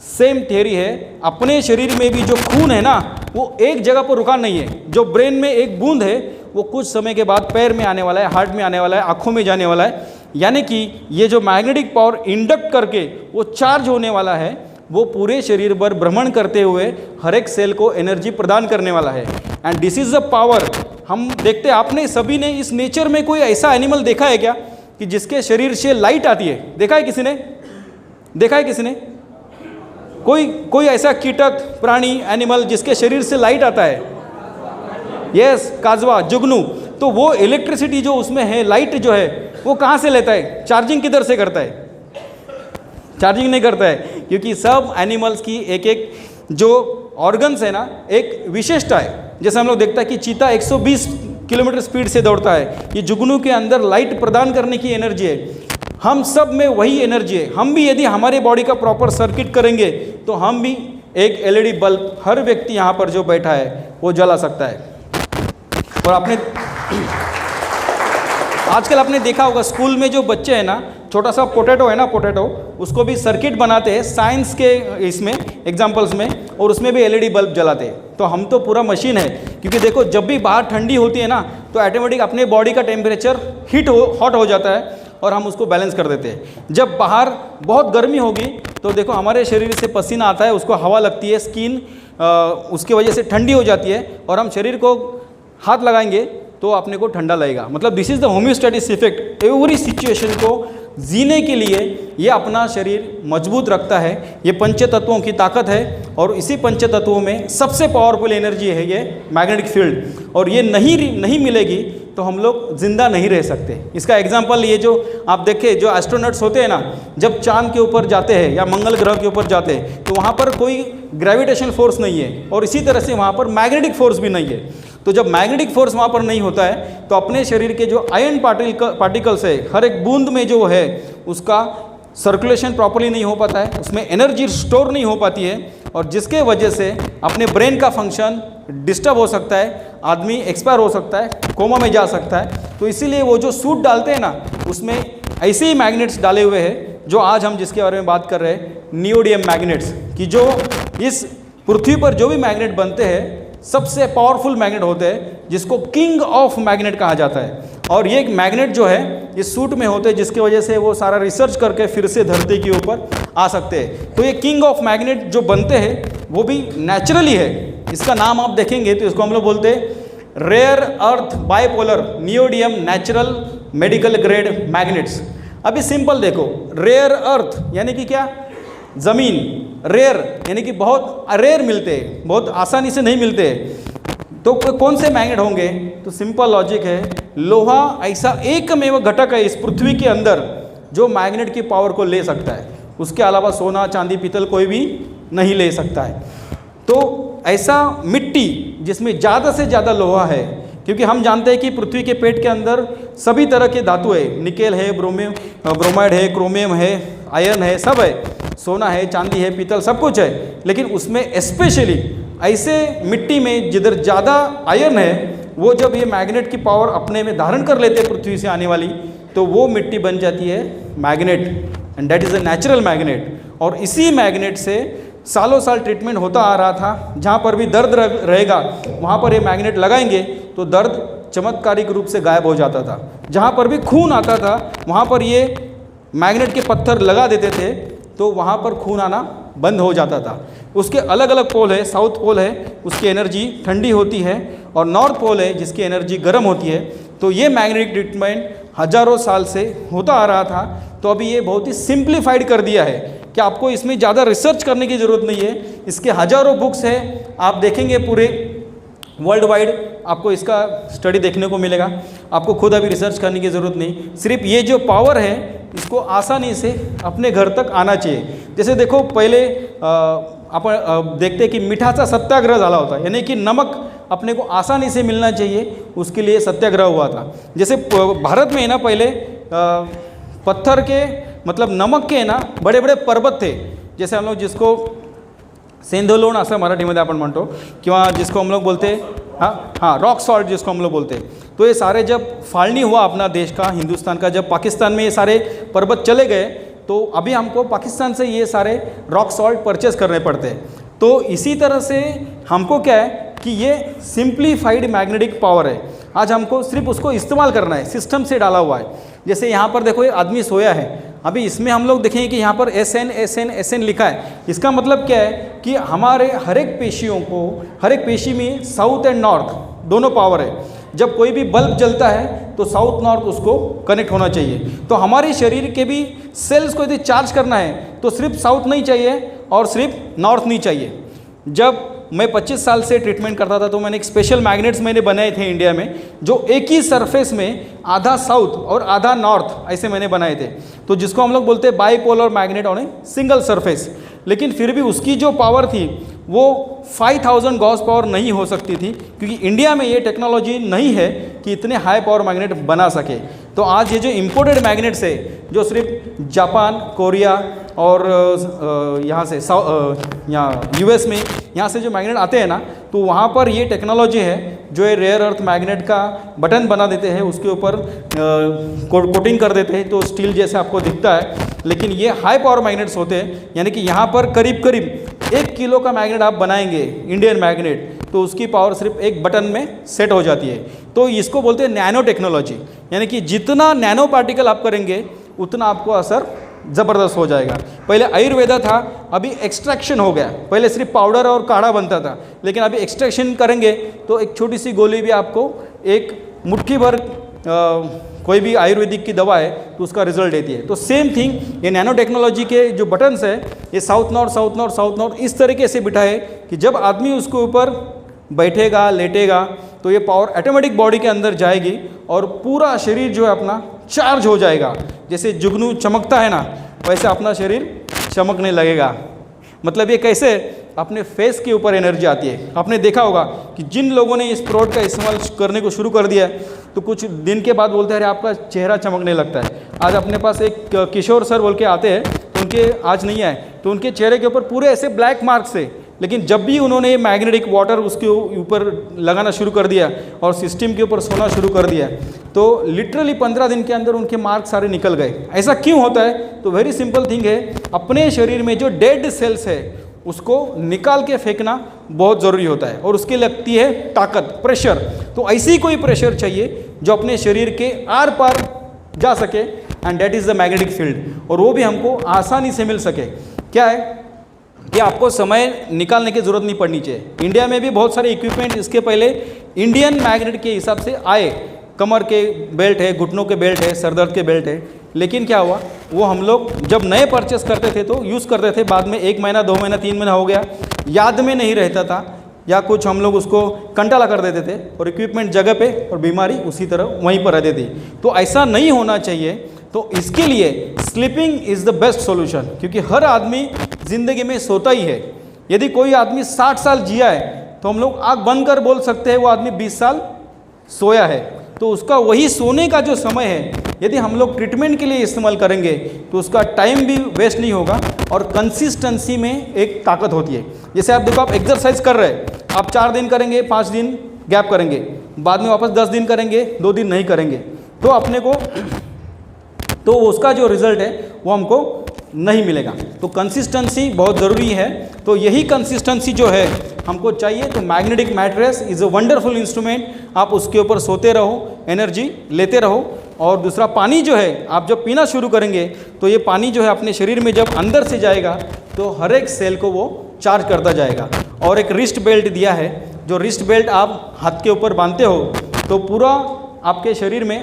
Same theory है, अपने शरीर में भी जो खून है ना, वो एक जगह पर रुका नहीं है। जो ब्रेन में एक बूंद है वो कुछ समय के बाद पैर में आने वाला है, हार्ट में आने वाला है, आँखों में जाने वाला है। यानी कि ये जो मैग्नेटिक पावर इंडक्ट करके वो चार्ज होने वाला है, वो पूरे शरीर पर भ्रमण करते हुए हर एक सेल को एनर्जी प्रदान करने वाला है। And this is the power. हम देखते हैं, आपने सभी ने इस नेचर में कोई ऐसा एनिमल देखा है क्या कि जिसके शरीर से लाइट आती है? देखा है किसी ने? देखा है किसी ने? कोई ऐसा कीटक, प्राणी, एनिमल जिसके शरीर से लाइट आता है? यस, काजवा, जुगनू। तो वो इलेक्ट्रिसिटी जो उसमें है, लाइट जो है, वो कहाँ से लेता है? चार्जिंग किधर से करता है? चार्जिंग नहीं करता है, क्योंकि सब एनिमल्स की एक एक जो ऑर्गन्स है ना, एक विशेषता है। जैसे हम लोग देखता है कि चीता 120 किलोमीटर स्पीड से दौड़ता है, ये जुगनू के अंदर लाइट प्रदान करने की एनर्जी है। हम सब में वही एनर्जी है। हम भी यदि हमारे बॉडी का प्रॉपर सर्किट करेंगे तो हम भी एक एलईडी बल्ब, हर व्यक्ति यहाँ पर जो बैठा है वो जला सकता है। और आपने आजकल आपने देखा होगा स्कूल में जो बच्चे हैं ना, छोटा सा पोटैटो है ना, पोटैटो, उसको भी सर्किट बनाते हैं साइंस के इसमें एग्जांपल्स में, और उसमें भी एलईडी बल्ब जलाते हैं। तो हम तो पूरा मशीन है, क्योंकि देखो जब भी बाहर ठंडी होती है ना तो ऑटोमेटिक अपने बॉडी का टेम्परेचर हॉट हो जाता है और हम उसको बैलेंस कर देते हैं। जब बाहर बहुत गर्मी होगी तो देखो हमारे शरीर से पसीना आता है, उसको हवा लगती है, स्किन उसकी वजह से ठंडी हो जाती है, और हम शरीर को हाथ लगाएंगे तो अपने को ठंडा लगेगा। मतलब this is the homeostatic effect. Every situation को जीने के लिए ये अपना शरीर मजबूत रखता है। ये पंच तत्वों की ताकत है, और इसी पंच तत्वों में सबसे पावरफुल एनर्जी है ये मैग्नेटिक फील्ड। और ये नहीं मिलेगी तो हम लोग जिंदा नहीं रह सकते। इसका एग्जांपल ये जो आप देखें, जो एस्ट्रोनॉट्स होते हैं ना, जब चांद के ऊपर जाते हैं या मंगल ग्रह के ऊपर जाते हैं तो वहाँ पर कोई ग्रेविटेशनल फोर्स नहीं है, और इसी तरह से वहाँ पर मैग्नेटिक फोर्स भी नहीं है। तो जब मैग्नेटिक फोर्स वहाँ पर नहीं होता है तो अपने शरीर के जो आयन पार्टिकल्स है, हर एक बूंद में जो है उसका सर्कुलेशन प्रॉपर्ली नहीं हो पाता है, उसमें एनर्जी स्टोर नहीं हो पाती है, और जिसके वजह से अपने ब्रेन का फंक्शन डिस्टर्ब हो सकता है, आदमी एक्सपायर हो सकता है, कोमा में जा सकता है। तो इसीलिए वो जो सूट डालते हैं ना, उसमें ऐसे ही मैग्नेट्स डाले हुए हैं जो आज हम जिसके बारे में बात कर रहे हैं, नियोडियम मैग्नेट्स, कि जो इस पृथ्वी पर जो भी मैग्नेट बनते हैं सबसे पावरफुल मैग्नेट होते हैं, जिसको किंग ऑफ मैग्नेट कहा जाता है। और ये मैग्नेट जो है इस सूट में होते हैं, जिसकी वजह से वो सारा रिसर्च करके फिर से धरती के ऊपर आ सकते हैं। तो ये किंग ऑफ मैग्नेट जो बनते हैं वो भी नेचुरली है। इसका नाम आप देखेंगे तो इसको हम लोग बोलते हैं rare earth bipolar neodymium natural medical grade magnets. अभी सिंपल देखो, रेयर अर्थ यानी कि क्या? ज़मीन। रेयर यानी कि बहुत रेयर मिलते हैं, बहुत आसानी से नहीं मिलते। तो कौन से मैग्नेट होंगे? तो सिंपल लॉजिक है, लोहा ऐसा एकमेव घटक है इस पृथ्वी के अंदर जो मैग्नेट की पावर को ले सकता है। उसके अलावा सोना, चांदी, पीतल कोई भी नहीं ले सकता है। तो ऐसा मिट्टी जिसमें ज़्यादा से ज़्यादा लोहा है, क्योंकि हम जानते हैं कि पृथ्वी के पेट के अंदर सभी तरह के धातु है, निकेल है, ब्रोमाइड है, क्रोमियम है, आयरन है, सब है, सोना है, चांदी है, पीतल, सब कुछ है। लेकिन उसमें स्पेशली ऐसे मिट्टी में जिधर ज़्यादा आयरन है, वो जब ये मैग्नेट की पावर अपने में धारण कर लेते हैं पृथ्वी से आने वाली, तो वो मिट्टी बन जाती है magnet, and that is a natural magnet. और इसी मैग्नेट से सालों साल ट्रीटमेंट होता आ रहा था। जहाँ पर भी दर्द रहेगा वहाँ पर ये मैग्नेट लगाएंगे तो दर्द चमत्कारिक रूप से गायब हो जाता था। जहाँ पर भी खून आता था वहाँ पर ये मैग्नेट के पत्थर लगा देते थे तो वहाँ पर खून आना बंद हो जाता था। उसके अलग अलग पोल है, साउथ पोल है उसकी एनर्जी ठंडी होती है, और नॉर्थ पोल है जिसकी एनर्जी गर्म होती है। तो ये मैग्नेटिक ट्रीटमेंट हजारों साल से होता आ रहा था। तो अभी ये बहुत ही सिंप्लीफाइड कर दिया है कि आपको इसमें ज़्यादा रिसर्च करने की ज़रूरत नहीं है। इसके हज़ारों बुक्स है, आप देखेंगे पूरे वर्ल्ड वाइड आपको इसका स्टडी देखने को मिलेगा। आपको खुद अभी रिसर्च करने की ज़रूरत नहीं, सिर्फ ये जो पावर है इसको आसानी से अपने घर तक आना चाहिए। जैसे देखो पहले अपन देखते हैं कि मीठाचा सत्याग्रह झाला होता, यानी कि नमक अपने को आसानी से मिलना चाहिए, उसके लिए सत्याग्रह हुआ था। जैसे भारत में है ना पहले पत्थर के मतलब नमक के ना बड़े बड़े पर्वत थे, जैसे हम लोग जिसको सेंधोलोण असं मराठीमध्ये आपण म्हणतो, किंवा जिसको हम लोग बोलते हाँ रॉक सॉल्ट जिसको हम लोग बोलते हैं। तो ये सारे जब फाड़नी हुआ अपना देश का, हिंदुस्तान का, जब पाकिस्तान में ये सारे पर्वत चले गए तो अभी हमको पाकिस्तान से ये सारे रॉक सॉल्ट परचेज़ करने पड़ते हैं। तो इसी तरह से हमको क्या है कि ये सिंप्लीफाइड मैग्नेटिक पावर है, आज हमको सिर्फ उसको इस्तेमाल करना है, सिस्टम से डाला हुआ है। जैसे यहाँ पर देखो ये आदमी सोया है, अभी इसमें हम लोग देखेंगे कि यहाँ पर SN लिखा है। इसका मतलब क्या है कि हमारे हर एक पेशियों को, हर एक पेशी में साउथ एंड नॉर्थ दोनों पावर है। जब कोई भी बल्ब जलता है तो साउथ नॉर्थ उसको कनेक्ट होना चाहिए। तो हमारे शरीर के भी सेल्स को यदि चार्ज करना है तो सिर्फ साउथ नहीं चाहिए और सिर्फ नॉर्थ नहीं चाहिए। जब मैं 25 साल से ट्रीटमेंट करता था तो मैंने एक स्पेशल मैग्नेट्स मैंने बनाए थे इंडिया में, जो एक ही सरफेस में आधा साउथ और आधा नॉर्थ ऐसे मैंने बनाए थे। तो जिसको हम लोग बोलते हैं bipolar magnet on a single surface. लेकिन फिर भी उसकी जो पावर थी वो 5000 गॉस पावर नहीं हो सकती थी, क्योंकि इंडिया में ये टेक्नोलॉजी नहीं है कि इतने हाई पावर मैग्नेट बना सके। तो आज ये जो इम्पोर्टेड मैग्नेट्स है, जो सिर्फ जापान, कोरिया और यहाँ से यहाँ US में यहाँ से जो मैग्नेट आते हैं ना, तो वहाँ पर ये टेक्नोलॉजी है जो ये रेयर अर्थ मैग्नेट का बटन बना देते हैं, उसके ऊपर कोटिंग कर देते हैं तो स्टील जैसे आपको दिखता है। लेकिन ये हाई पावर मैग्नेट्स होते हैं, यानी कि यहाँ पर करीब करीब 1 किलो का मैग्नेट आप बनाएंगे इंडियन मैग्नेट, तो उसकी पावर सिर्फ एक बटन में सेट हो जाती है। तो इसको बोलते हैं नैनो टेक्नोलॉजी, यानी कि जितना नैनो पार्टिकल आप करेंगे उतना आपको असर ज़बरदस्त हो जाएगा। पहले आयुर्वेदा था, अभी एक्सट्रैक्शन हो गया। पहले सिर्फ पाउडर और काढ़ा बनता था, लेकिन अभी एक्सट्रैक्शन करेंगे तो एक छोटी सी गोली भी आपको एक मुट्ठी भर कोई भी आयुर्वेदिक की दवा है तो उसका रिजल्ट देती है। तो सेम थिंग ये नैनो टेक्नोलॉजी के जो बटन्स है, ये south north south north south north इस तरीके से बिठा है कि जब आदमी उसके ऊपर बैठेगा, लेटेगा, तो ये पावर ऑटोमेटिक बॉडी के अंदर जाएगी और पूरा शरीर जो है अपना चार्ज हो जाएगा। जैसे जुगनू चमकता है ना, वैसे अपना शरीर चमकने लगेगा। मतलब ये कैसे अपने फेस के ऊपर एनर्जी आती है। आपने देखा होगा कि जिन लोगों ने इस प्रोडक्ट का इस्तेमाल करने को शुरू कर दिया तो कुछ दिन के बाद बोलते हैं अरे आपका चेहरा चमकने लगता है। आज अपने पास एक किशोर सर बोल के आते हैं, तो उनके आज नहीं आए, तो उनके चेहरे के ऊपर पूरे ऐसे ब्लैक मार्क्स है। लेकिन जब भी उन्होंने मैग्नेटिक वाटर उसके ऊपर लगाना शुरू कर दिया और सिस्टम के ऊपर सोना शुरू कर दिया, तो लिटरली 15 दिन के अंदर उनके मार्क्स सारे निकल गए। ऐसा क्यों होता है? तो वेरी सिंपल थिंग है, अपने शरीर में जो डेड सेल्स है उसको निकाल के फेंकना बहुत ज़रूरी होता है, और उसके लगती है ताकत, प्रेशर। तो ऐसी कोई प्रेशर चाहिए जो अपने शरीर के आर पार जा सके, and that is the magnetic field, और वो भी हमको आसानी से मिल सके। क्या है कि आपको समय निकालने की ज़रूरत नहीं पड़नी चाहिए। इंडिया में भी बहुत सारे इक्विपमेंट इसके पहले इंडियन मैग्नेट के हिसाब से आए, कमर के बेल्ट है, घुटनों के बेल्ट है, सरदर्द के बेल्ट है। लेकिन क्या हुआ, वो हम लोग जब नए परचेस करते थे तो यूज़ करते थे, बाद में 1 महीना 2 महीना 3 महीना हो गया, याद में नहीं रहता था, या कुछ हम लोग उसको कंटाला कर देते थे और इक्विपमेंट जगह पे और बीमारी उसी तरह वहीं पर रहती थी। तो ऐसा नहीं होना चाहिए। तो इसके लिए sleeping is the best solution, क्योंकि हर आदमी ज़िंदगी में सोता ही है। यदि कोई आदमी 60 साल जिया है तो हम लोग आँख बंद कर बोल सकते हैं वो आदमी 20 साल सोया है। तो उसका वही सोने का जो समय है, यदि हम लोग ट्रीटमेंट के लिए इस्तेमाल करेंगे तो उसका टाइम भी वेस्ट नहीं होगा, और कंसिस्टेंसी में एक ताकत होती है। जैसे आप देखो, आप एक्सरसाइज कर रहे हैं, आप 4 दिन करेंगे, 5 दिन गैप करेंगे, बाद में वापस 10 दिन करेंगे, 2 दिन नहीं करेंगे, तो अपने को तो उसका जो रिजल्ट है वो हमको नहीं मिलेगा। तो कंसिस्टेंसी बहुत ज़रूरी है। तो यही कंसिस्टेंसी जो है हमको चाहिए। तो magnetic mattress is a wonderful instrument. आप उसके ऊपर सोते रहो, एनर्जी लेते रहो। और दूसरा, पानी जो है आप जब पीना शुरू करेंगे तो ये पानी जो है अपने शरीर में जब अंदर से जाएगा तो हर एक सेल को वो चार्ज करता जाएगा। और एक रिस्ट बेल्ट दिया है, जो रिस्ट बेल्ट आप हाथ के ऊपर बांधते हो तो पूरा आपके शरीर में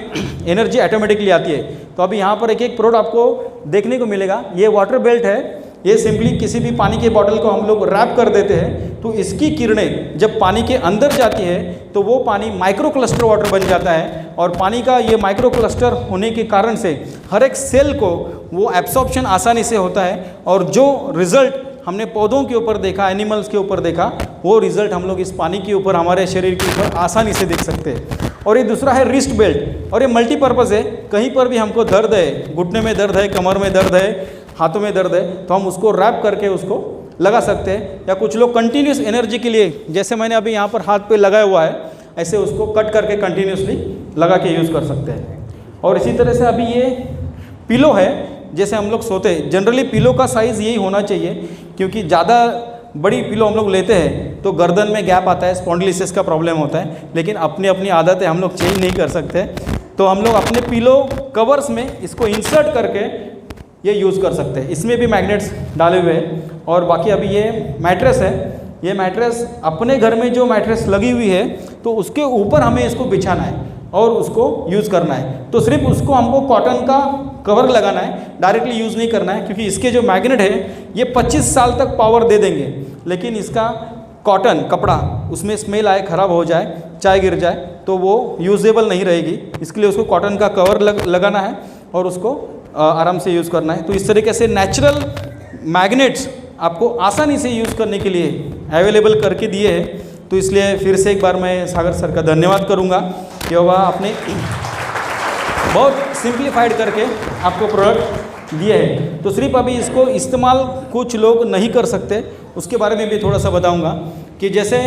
एनर्जी ऑटोमेटिकली आती है। तो अभी यहाँ पर एक एक प्रोडक्ट आपको देखने को मिलेगा। ये वाटर बेल्ट है, ये सिंपली किसी भी पानी के बॉटल को हम लोग रैप कर देते हैं, तो इसकी किरणें जब पानी के अंदर जाती है तो वो पानी माइक्रो क्लस्टर वाटर बन जाता है, और पानी का ये माइक्रो क्लस्टर होने के कारण से हर एक सेल को वो एब्सॉर्प्शन आसानी से होता है, और जो रिज़ल्ट हमने पौधों के ऊपर देखा, एनिमल्स के ऊपर देखा, वो रिज़ल्ट हम लोग इस पानी के ऊपर, हमारे शरीर के ऊपर आसानी से देख सकते हैं। और ये दूसरा है रिस्ट बेल्ट, और ये मल्टीपर्पज़ है। कहीं पर भी हमको दर्द है, घुटने में दर्द है, कमर में दर्द है, हाथों में दर्द है, तो हम उसको रैप करके उसको लगा सकते हैं। या कुछ लोग कंटिन्यूस एनर्जी के लिए, जैसे मैंने अभी यहाँ पर हाथ पे लगाया हुआ है, ऐसे उसको कट करके कंटिन्यूसली लगा के यूज़ कर सकते हैं। और इसी तरह से अभी ये पिलो है, जैसे हम लोग सोते हैं, जनरली पिलो का साइज़ यही होना चाहिए, क्योंकि ज़्यादा बड़ी पिलो हम लोग लेते हैं तो गर्दन में गैप आता है, स्पॉन्डिलिसिस का प्रॉब्लम होता है। लेकिन अपनी अपनी आदत है, हम लोग चेंज नहीं कर सकते, तो हम लोग अपने पिलो कवर्स में इसको इंसर्ट करके ये यूज़ कर सकते हैं। इसमें भी मैग्नेट्स डाले हुए हैं। और बाकी अभी ये मैट्रेस है, ये मैट्रेस अपने घर में जो मैट्रेस लगी हुई है तो उसके ऊपर हमें इसको बिछाना है और उसको यूज़ करना है। तो सिर्फ उसको हमको कॉटन का कवर लगाना है, डायरेक्टली यूज़ नहीं करना है, क्योंकि इसके जो मैग्नेट है ये 25 साल तक पावर दे देंगे। लेकिन इसका कॉटन कपड़ा, उसमें स्मेल आए, ख़राब हो जाए, चाय गिर जाए, तो वो यूजेबल नहीं रहेगी। इसके लिए उसको कॉटन का कवर लगाना है और उसको आराम से यूज़ करना है। तो इस तरीके से नेचुरल मैग्नेट्स आपको आसानी से यूज़ करने के लिए अवेलेबल करके दिए हैं। तो इसलिए फिर से एक बार मैं सागर सर का धन्यवाद करूंगा कि वह आपने बहुत सिंप्लीफाइड करके आपको प्रोडक्ट दिए हैं। तो सिर्फ अभी इसको इस्तेमाल कुछ लोग नहीं कर सकते, उसके बारे में भी थोड़ा सा बताऊंगा कि जैसे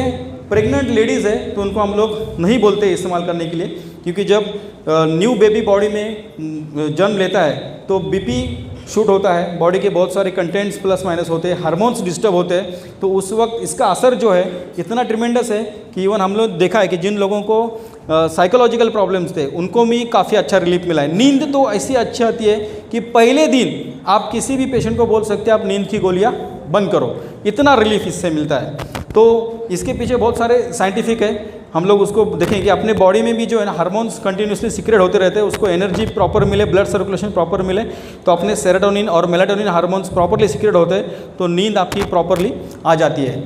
प्रेग्नेंट लेडीज़ है तो उनको हम लोग नहीं बोलते इस्तेमाल करने के लिए, क्योंकि जब न्यू बेबी बॉडी में जन्म लेता है तो बीपी शूट होता है, बॉडी के बहुत सारे कंटेंट्स प्लस माइनस होते हैं, हार्मोन्स डिस्टर्ब होते हैं। तो उस वक्त इसका असर जो है इतना ट्रिमेंडस है कि इवन हम लोग देखा है कि जिन लोगों को साइकोलॉजिकल प्रॉब्लम्स थे उनको भी काफ़ी अच्छा रिलीफ मिला है। नींद तो ऐसी अच्छी आती है कि पहले दिन आप किसी भी पेशेंट को बोल सकते हैं आप नींद की गोलियां बंद करो, इतना रिलीफ इससे मिलता है। तो इसके पीछे बहुत सारे साइंटिफिक है, हम लोग उसको देखें कि अपने बॉडी में भी जो है ना हार्मोन्स कंटिन्यूसली सीक्रेट होते रहते हैं, उसको एनर्जी प्रॉपर मिले, ब्लड सर्कुलेशन प्रॉपर मिले, तो अपने सेरोटोनिन और मेलाटोनिन हार्मोन्स प्रॉपरली सीक्रेट होते हैं, तो नींद आपकी प्रॉपरली आ जाती है।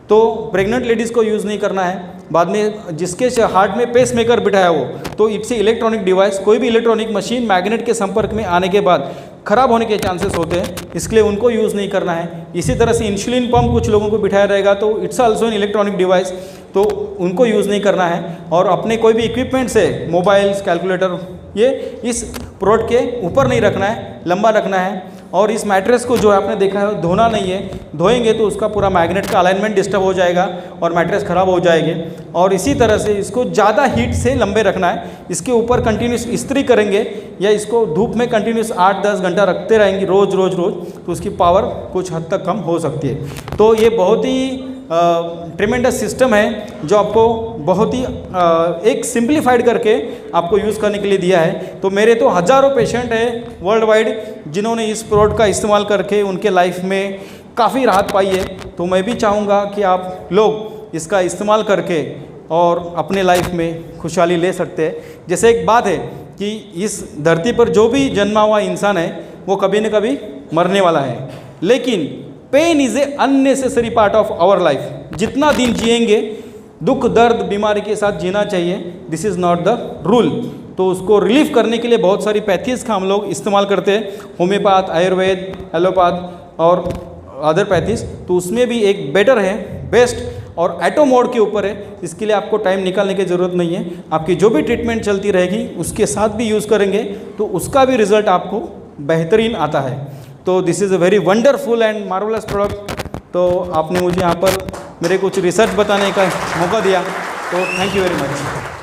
तो प्रेग्नेंट लेडीज़ को यूज़ नहीं करना है। बाद में जिसके हार्ट में पेस मेकर बिठाया हो, तो इससे इलेक्ट्रॉनिक डिवाइस, कोई भी इलेक्ट्रॉनिक मशीन मैग्नेट के संपर्क में आने के बाद खराब होने के चांसेस होते हैं, इसलिए उनको यूज़ नहीं करना है। इसी तरह से इंसुलिन पंप कुछ लोगों को बिठाया रहेगा तो it's also an electronic device, तो उनको यूज़ नहीं करना है। और अपने कोई भी इक्विपमेंट से मोबाइल्स, कैलकुलेटर, ये इस प्रोडक्ट के ऊपर नहीं रखना है, लंबा रखना है। और इस मैट्रेस को जो आपने देखा है धोना नहीं है, धोएंगे तो उसका पूरा मैग्नेट का अलाइनमेंट डिस्टर्ब हो जाएगा और मैट्रेस ख़राब हो जाएगी। और इसी तरह से इसको ज़्यादा हीट से लंबे रखना है, इसके ऊपर कंटिन्यूस इस्त्री करेंगे या इसको धूप में कंटिन्यूस 8-10 घंटा रखते रहेंगे रोज़, तो उसकी पावर कुछ हद तक कम हो सकती है। तो ये बहुत ही ट्रिमेंडस सिस्टम है जो आपको बहुत ही एक सिंप्लीफाइड करके आपको यूज़ करने के लिए दिया है। तो मेरे तो हज़ारों पेशेंट हैं वर्ल्ड वाइड जिन्होंने इस प्रोडक्ट का इस्तेमाल करके उनके लाइफ में काफ़ी राहत पाई है। तो मैं भी चाहूँगा कि आप लोग इसका इस्तेमाल करके और अपने लाइफ में खुशहाली ले सकते हैं। जैसे एक बात है कि इस धरती पर जो भी जन्मा हुआ इंसान है वो कभी न कभी मरने वाला है, लेकिन pain is a unnecessary part of our life. जितना दिन जिएंगे दुख, दर्द, बीमारी के साथ जीना चाहिए, this is not the rule. तो उसको रिलीफ करने के लिए बहुत सारी पैथीज़ का हम लोग इस्तेमाल करते हैं, होम्योपैथ, आयुर्वेद, एलोपैथ और अदर पैथीज़। तो उसमें भी एक बेटर है, बेस्ट और एटो मोड के ऊपर है। इसके लिए आपको टाइम निकालने की ज़रूरत नहीं है, आपकी जो भी ट्रीटमेंट चलती रहेगी उसके साथ भी यूज़ करेंगे तो उसका भी रिज़ल्ट आपको बेहतरीन आता है। तो this is a very wonderful and marvellous product. तो आपने मुझे यहाँ पर मेरे कुछ रिसर्च बताने का मौका दिया, तो थैंक यू वेरी मच।